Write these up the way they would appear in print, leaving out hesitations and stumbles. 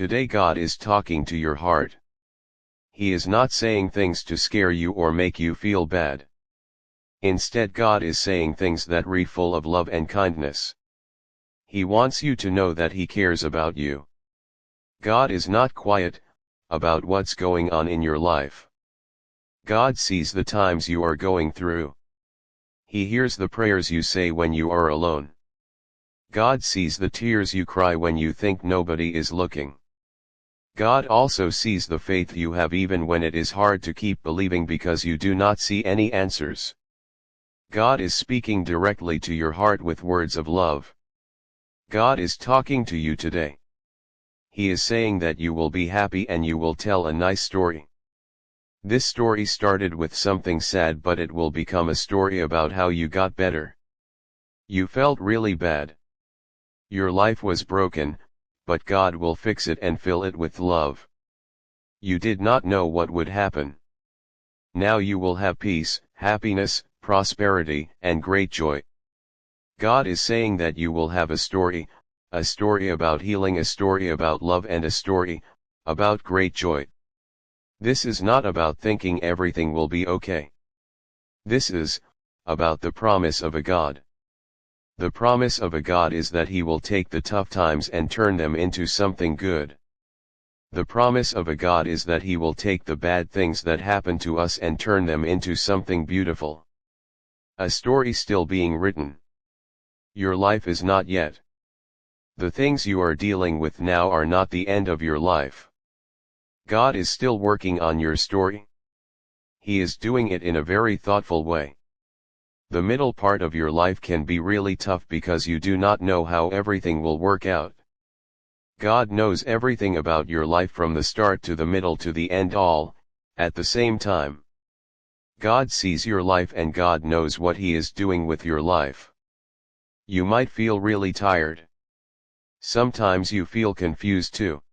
Today God is talking to your heart. He is not saying things to scare you or make you feel bad. Instead, God is saying things that are full of love and kindness. He wants you to know that He cares about you. God is not quiet about what's going on in your life. God sees the times you are going through. He hears the prayers you say when you are alone. God sees the tears you cry when you think nobody is looking. God also sees the faith you have even when it is hard to keep believing because you do not see any answers. God is speaking directly to your heart with words of love. God is talking to you today. He is saying that you will be happy and you will tell a nice story. This story started with something sad, but it will become a story about how you got better. You felt really bad. Your life was broken, but God will fix it and fill it with love. You did not know what would happen. Now you will have peace, happiness, prosperity, and great joy. God is saying that you will have a story about healing, a story about love, and a story about great joy. This is not about thinking everything will be okay. This is about the promise of a God. The promise of a God is that He will take the tough times and turn them into something good. The promise of a God is that He will take the bad things that happen to us and turn them into something beautiful. A story still being written. Your life is not yet. The things you are dealing with now are not the end of your life. God is still working on your story. He is doing it in a very thoughtful way. The middle part of your life can be really tough because you do not know how everything will work out. God knows everything about your life from the start to the middle to the end, all at the same time. God sees your life and God knows what He is doing with your life. You might feel really tired. Sometimes you feel confused too.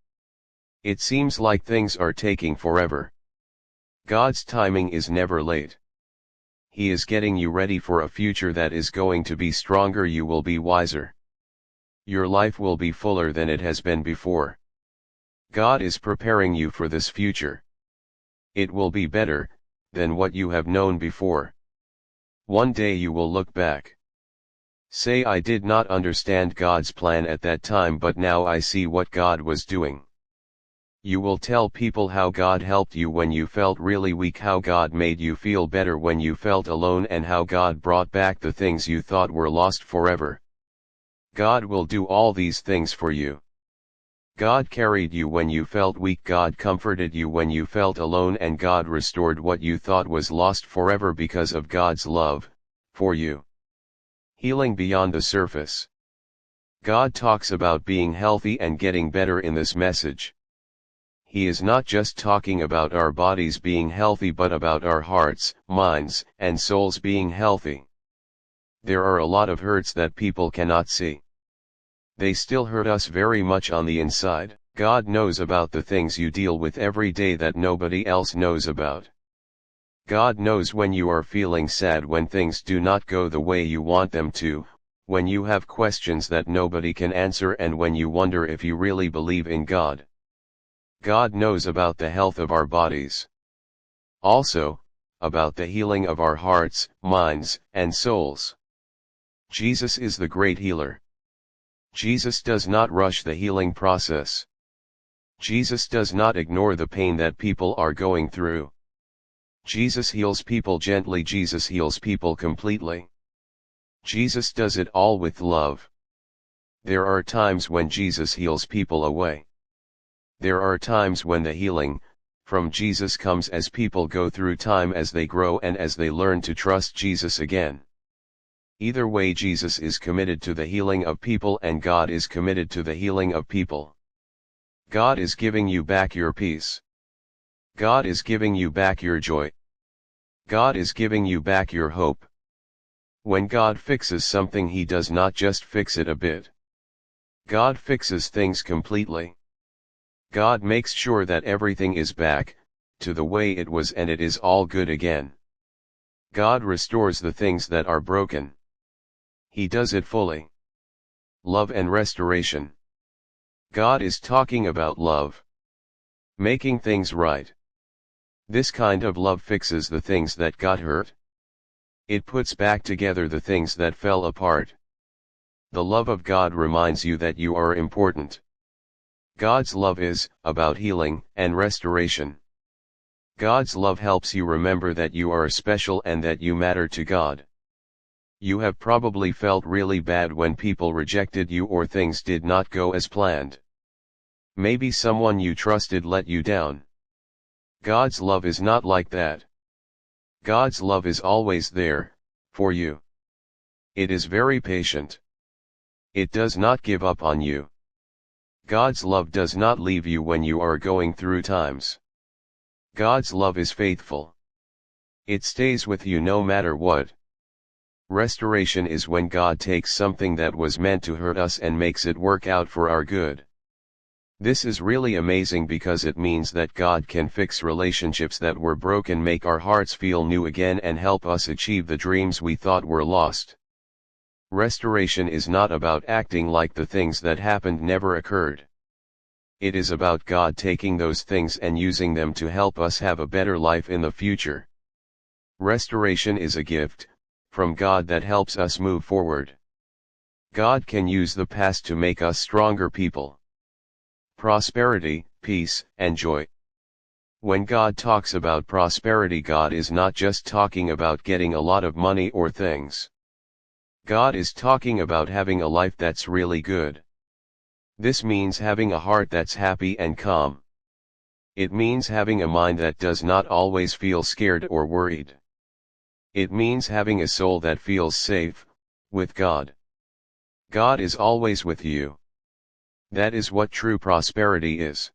It seems like things are taking forever. God's timing is never late. He is getting you ready for a future that is going to be stronger. You will be wiser. Your life will be fuller than it has been before. God is preparing you for this future. It will be better than what you have known before. One day you will look back. Say, I did not understand God's plan at that time, but now I see what God was doing. You will tell people how God helped you when you felt really weak, how God made you feel better when you felt alone, and how God brought back the things you thought were lost forever. God will do all these things for you. God carried you when you felt weak, God comforted you when you felt alone, and God restored what you thought was lost forever because of God's love for you. Healing beyond the surface. God talks about being healthy and getting better in this message. He is not just talking about our bodies being healthy, but about our hearts, minds, and souls being healthy. There are a lot of hurts that people cannot see. They still hurt us very much on the inside. God knows about the things you deal with every day that nobody else knows about. God knows when you are feeling sad, when things do not go the way you want them to, when you have questions that nobody can answer, and when you wonder if you really believe in God. God knows about the health of our bodies. Also, about the healing of our hearts, minds, and souls. Jesus is the great healer. Jesus does not rush the healing process. Jesus does not ignore the pain that people are going through. Jesus heals people gently. Jesus heals people completely. Jesus does it all with love. There are times when Jesus heals people away. There are times when the healing from Jesus comes as people go through time, as they grow and as they learn to trust Jesus again. Either way, Jesus is committed to the healing of people and God is committed to the healing of people. God is giving you back your peace. God is giving you back your joy. God is giving you back your hope. When God fixes something, He does not just fix it a bit. God fixes things completely. God makes sure that everything is back to the way it was and it is all good again. God restores the things that are broken. He does it fully. Love and restoration. God is talking about love. Making things right. This kind of love fixes the things that got hurt. It puts back together the things that fell apart. The love of God reminds you that you are important. God's love is about healing and restoration. God's love helps you remember that you are special and that you matter to God. You have probably felt really bad when people rejected you or things did not go as planned. Maybe someone you trusted let you down. God's love is not like that. God's love is always there, for you. It is very patient. It does not give up on you. God's love does not leave you when you are going through times. God's love is faithful. It stays with you no matter what. Restoration is when God takes something that was meant to hurt us and makes it work out for our good. This is really amazing because it means that God can fix relationships that were broken, make our hearts feel new again, and help us achieve the dreams we thought were lost. Restoration is not about acting like the things that happened never occurred. It is about God taking those things and using them to help us have a better life in the future. Restoration is a gift from God that helps us move forward. God can use the past to make us stronger people. Prosperity, peace, and joy. When God talks about prosperity, God is not just talking about getting a lot of money or things. God is talking about having a life that's really good. This means having a heart that's happy and calm. It means having a mind that does not always feel scared or worried. It means having a soul that feels safe with God. God is always with you. That is what true prosperity is.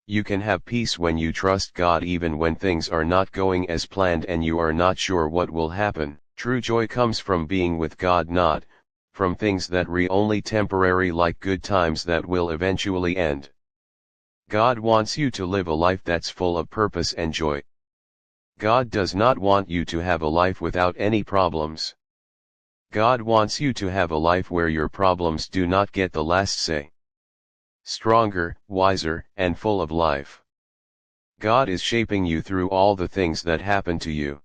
You can have peace when you trust God even when things are not going as planned and you are not sure what will happen. True joy comes from being with God, not from things that are only temporary, like good times that will eventually end. God wants you to live a life that's full of purpose and joy. God does not want you to have a life without any problems. God wants you to have a life where your problems do not get the last say. Stronger, wiser, and full of life. God is shaping you through all the things that happen to you.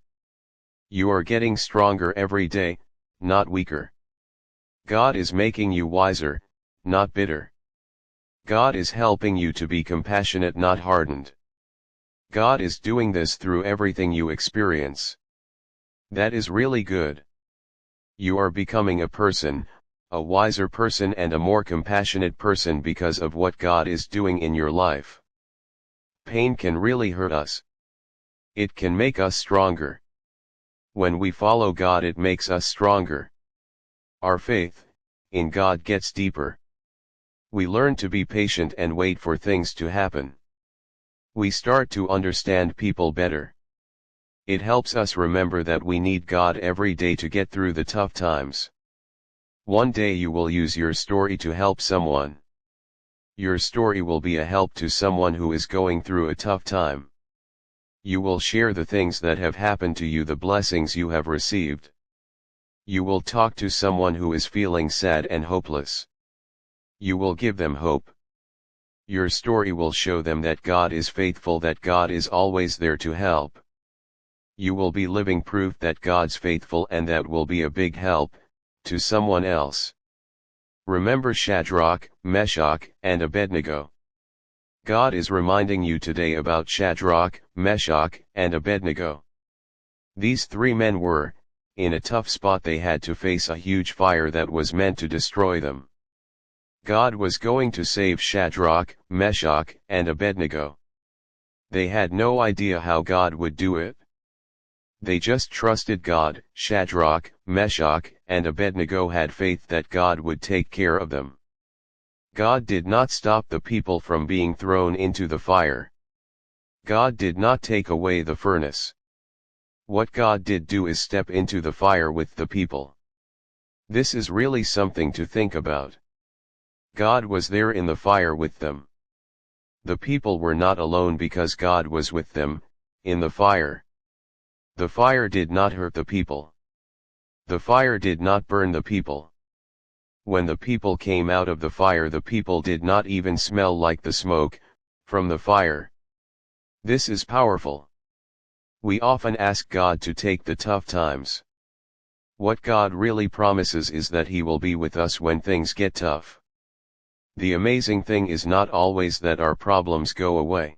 You are getting stronger every day, not weaker. God is making you wiser, not bitter. God is helping you to be compassionate, not hardened. God is doing this through everything you experience. That is really good. You are becoming a person, a wiser person and a more compassionate person because of what God is doing in your life. Pain can really hurt us. It can make us stronger. When we follow God, it makes us stronger. Our faith in God gets deeper. We learn to be patient and wait for things to happen. We start to understand people better. It helps us remember that we need God every day to get through the tough times. One day you will use your story to help someone. Your story will be a help to someone who is going through a tough time. You will share the things that have happened to you, the blessings you have received. You will talk to someone who is feeling sad and hopeless. You will give them hope. Your story will show them that God is faithful, that God is always there to help. You will be living proof that God's faithful, and that will be a big help to someone else. Remember Shadrach, Meshach, and Abednego. God is reminding you today about Shadrach, Meshach, and Abednego. These three men were in a tough spot. They had to face a huge fire that was meant to destroy them. God was going to save Shadrach, Meshach, and Abednego. They had no idea how God would do it. They just trusted God. Shadrach, Meshach, and Abednego had faith that God would take care of them. God did not stop the people from being thrown into the fire. God did not take away the furnace. What God did do is step into the fire with the people. This is really something to think about. God was there in the fire with them. The people were not alone because God was with them in the fire. The fire did not hurt the people. The fire did not burn the people. When the people came out of the fire, the people did not even smell like the smoke from the fire. This is powerful. We often ask God to take the tough times. What God really promises is that He will be with us when things get tough. The amazing thing is not always that our problems go away.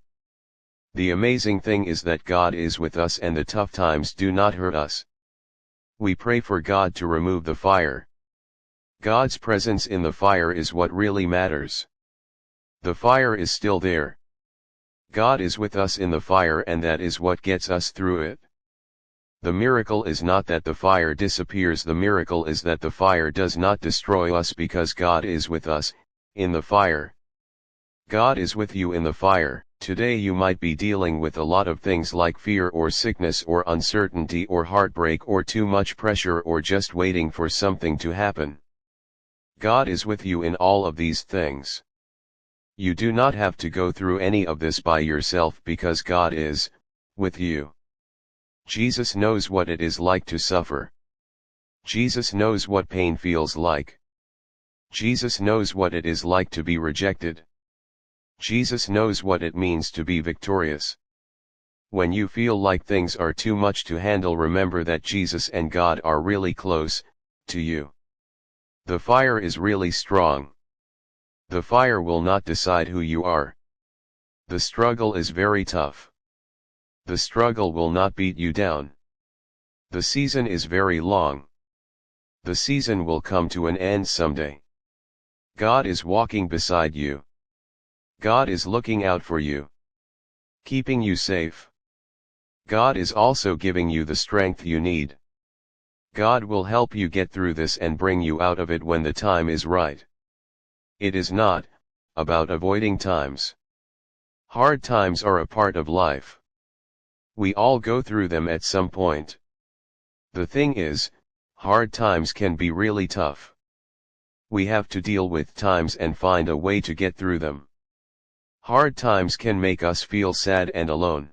The amazing thing is that God is with us and the tough times do not hurt us. We pray for God to remove the fire. God's presence in the fire is what really matters. The fire is still there. God is with us in the fire, and that is what gets us through it. The miracle is not that the fire disappears, the miracle is that the fire does not destroy us because God is with us, in the fire. God is with you in the fire. Today you might be dealing with a lot of things like fear or sickness or uncertainty or heartbreak or too much pressure or just waiting for something to happen. God is with you in all of these things. You do not have to go through any of this by yourself because God is with you. Jesus knows what it is like to suffer. Jesus knows what pain feels like. Jesus knows what it is like to be rejected. Jesus knows what it means to be victorious. When you feel like things are too much to handle, remember that Jesus and God are really close to you. The fire is really strong. The fire will not decide who you are. The struggle is very tough. The struggle will not beat you down. The season is very long. The season will come to an end someday. God is walking beside you. God is looking out for you, keeping you safe. God is also giving you the strength you need. God will help you get through this and bring you out of it when the time is right. It is not about avoiding times. Hard times are a part of life. We all go through them at some point. The thing is, hard times can be really tough. We have to deal with times and find a way to get through them. Hard times can make us feel sad and alone.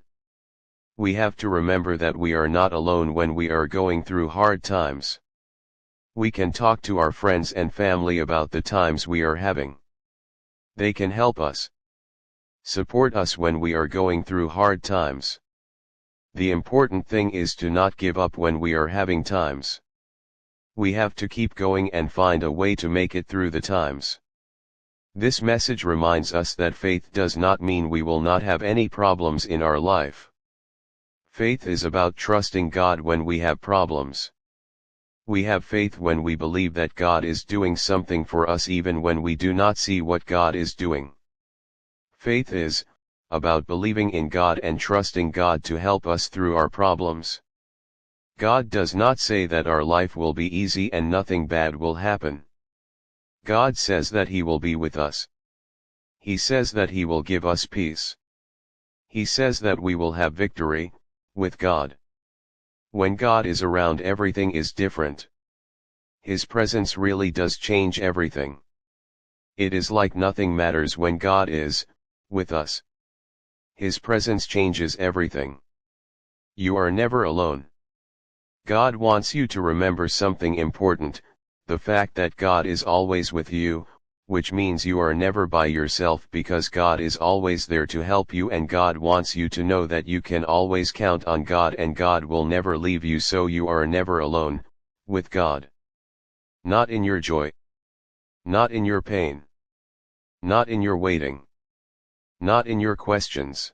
We have to remember that we are not alone when we are going through hard times. We can talk to our friends and family about the times we are having. They can help us, support us when we are going through hard times. The important thing is to not give up when we are having times. We have to keep going and find a way to make it through the times. This message reminds us that faith does not mean we will not have any problems in our life. Faith is about trusting God when we have problems. We have faith when we believe that God is doing something for us even when we do not see what God is doing. Faith is about believing in God and trusting God to help us through our problems. God does not say that our life will be easy and nothing bad will happen. God says that He will be with us. He says that He will give us peace. He says that we will have victory with God. When God is around, everything is different. His presence really does change everything. It is like nothing matters when God is with us. His presence changes everything. You are never alone. God wants you to remember something important, the fact that God is always with you, which means you are never by yourself because God is always there to help you, and God wants you to know that you can always count on God and God will never leave you, so you are never alone with God. Not in your joy. Not in your pain. Not in your waiting. Not in your questions.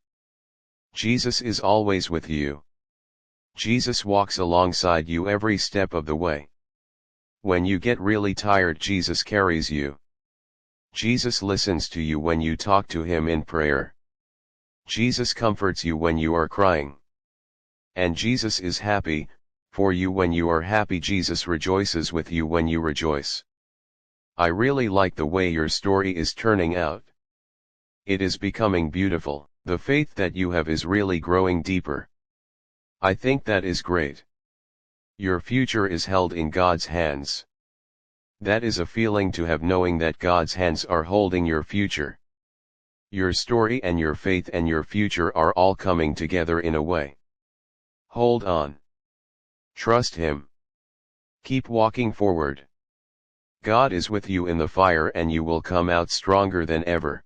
Jesus is always with you. Jesus walks alongside you every step of the way. When you get really tired, Jesus carries you. Jesus listens to you when you talk to Him in prayer. Jesus comforts you when you are crying. And Jesus is happy for you when you are happy. Jesus rejoices with you when you rejoice. I really like the way your story is turning out. It is becoming beautiful. The faith that you have is really growing deeper. I think that is great. Your future is held in God's hands. That is a feeling to have, knowing that God's hands are holding your future. Your story and your faith and your future are all coming together in a way. Hold on. Trust Him. Keep walking forward. God is with you in the fire and you will come out stronger than ever.